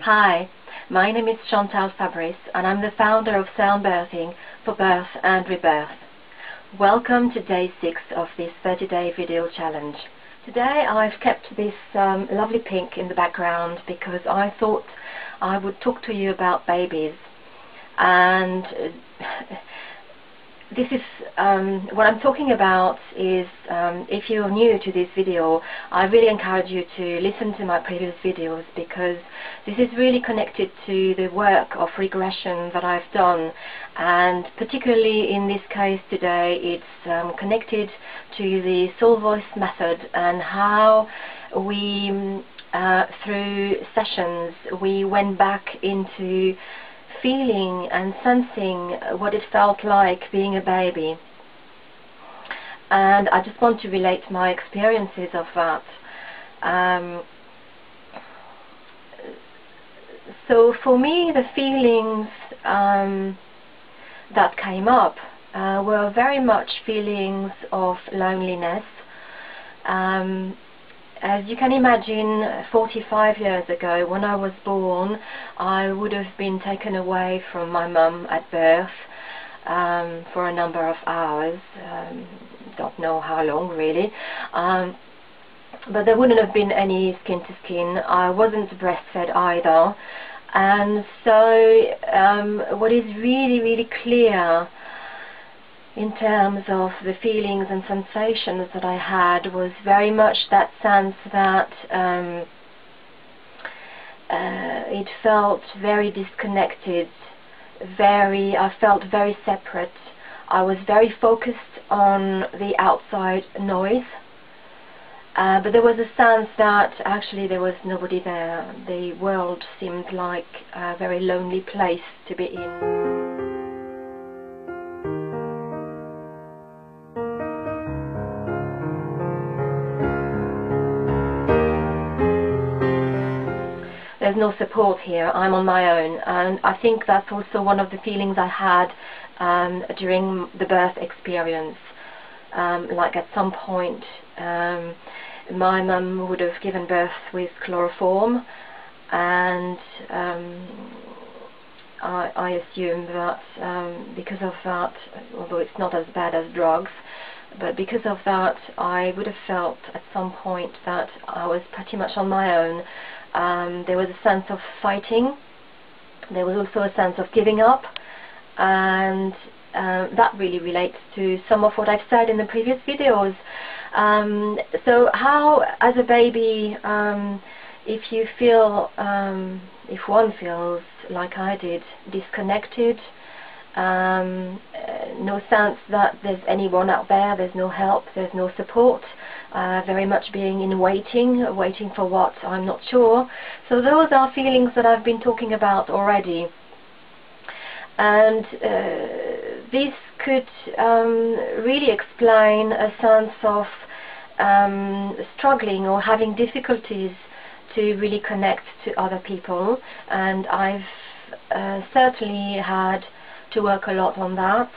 Hi, my name is Chantal Fabrice and I'm the founder of Sound Birthing for Birth and Rebirth. Welcome to day 6 of this 30-day video challenge. Today I've kept this lovely pink in the background because I thought I would talk to you about babies, and this is what I'm talking about is if you're new to this video, I really encourage you to listen to my previous videos, because this is really connected to the work of regression that I've done, and particularly in this case today it's connected to the soul voice method and how we through sessions we went back into feeling and sensing what it felt like being a baby. And I just want to relate my experiences of that. So for me, the feelings that came up were very much feelings of loneliness. As you can imagine, 45 years ago, when I was born, I would have been taken away from my mum at birth for a number of hours. Don't know how long really. But there wouldn't have been any skin to skin. I wasn't breastfed either. And so what is really, really clear in terms of the feelings and sensations that I had was very much that sense that it felt very disconnected, I felt very separate. I was very focused on the outside noise, but there was a sense that actually there was nobody there. The world seemed like a very lonely place to be in. There's no support here. I'm on my own, and I think that's also one of the feelings I had during the birth experience. Like at some point my mum would have given birth with chloroform, and I assume that because of that, although it's not as bad as drugs, but because of that I would have felt at some point that I was pretty much on my own. There was a sense of fighting, there was also a sense of giving up, and that really relates to some of what I've said in the previous videos. So how, as a baby, if you feel, if one feels like I did, disconnected, no sense that there's anyone out there, there's no help, there's no support, very much being in waiting for what, I'm not sure. So those are feelings that I've been talking about already, and this could really explain a sense of struggling or having difficulties to really connect to other people, and I've certainly had to work a lot on that.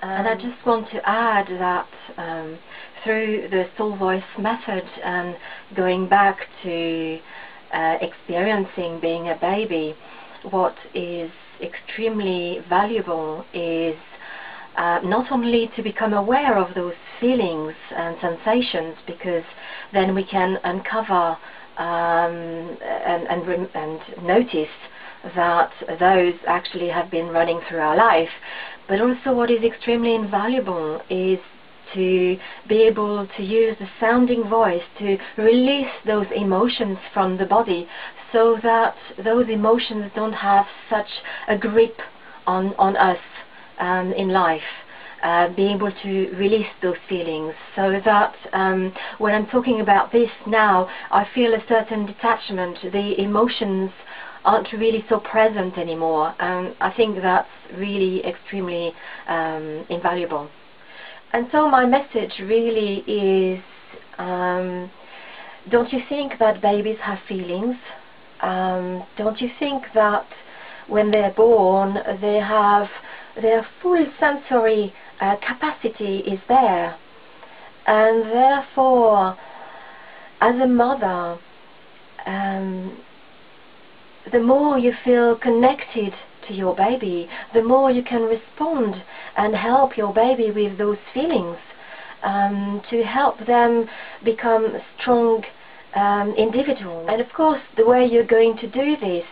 And I just want to add that through the soul voice method and going back to experiencing being a baby, what is extremely valuable is not only to become aware of those feelings and sensations, because then we can uncover and notice that those actually have been running through our life, but also what is extremely invaluable is to be able to use the sounding voice to release those emotions from the body, so that those emotions don't have such a grip on us in life. Being able to release those feelings, so that when I'm talking about this now, I feel a certain detachment. The emotions aren't really so present anymore, and I think that's really extremely invaluable. And so my message really is, don't you think that babies have feelings? Don't you think that when they're born their full sensory capacity is there, and therefore as a mother the more you feel connected to your baby, the more you can respond and help your baby with those feelings, to help them become strong individuals. And of course, the way you're going to do this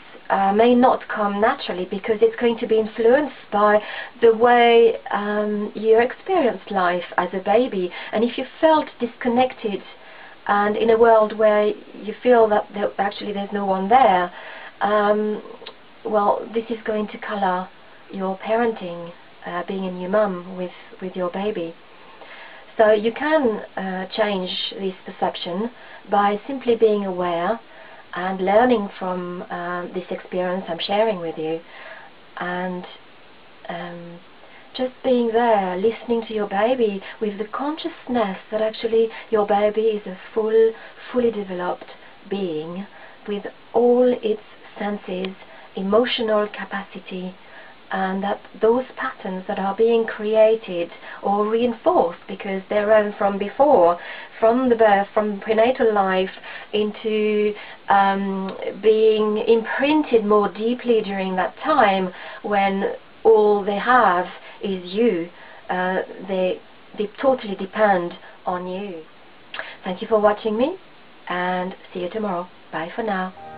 may not come naturally, because it's going to be influenced by the way you experienced life as a baby. And if you felt disconnected and in a world where you feel that actually there's no one there, well, this is going to color your parenting, being a new mum with your baby. So you can change this perception by simply being aware and learning from this experience I'm sharing with you, and just being there, listening to your baby with the consciousness that actually your baby is a fully developed being with all its senses, emotional capacity, and that those patterns that are being created or reinforced because they're learned from before, from the birth, from prenatal life, into being imprinted more deeply during that time when all they have is you. They totally depend on you. Thank you for watching me, and see you tomorrow. Bye for now.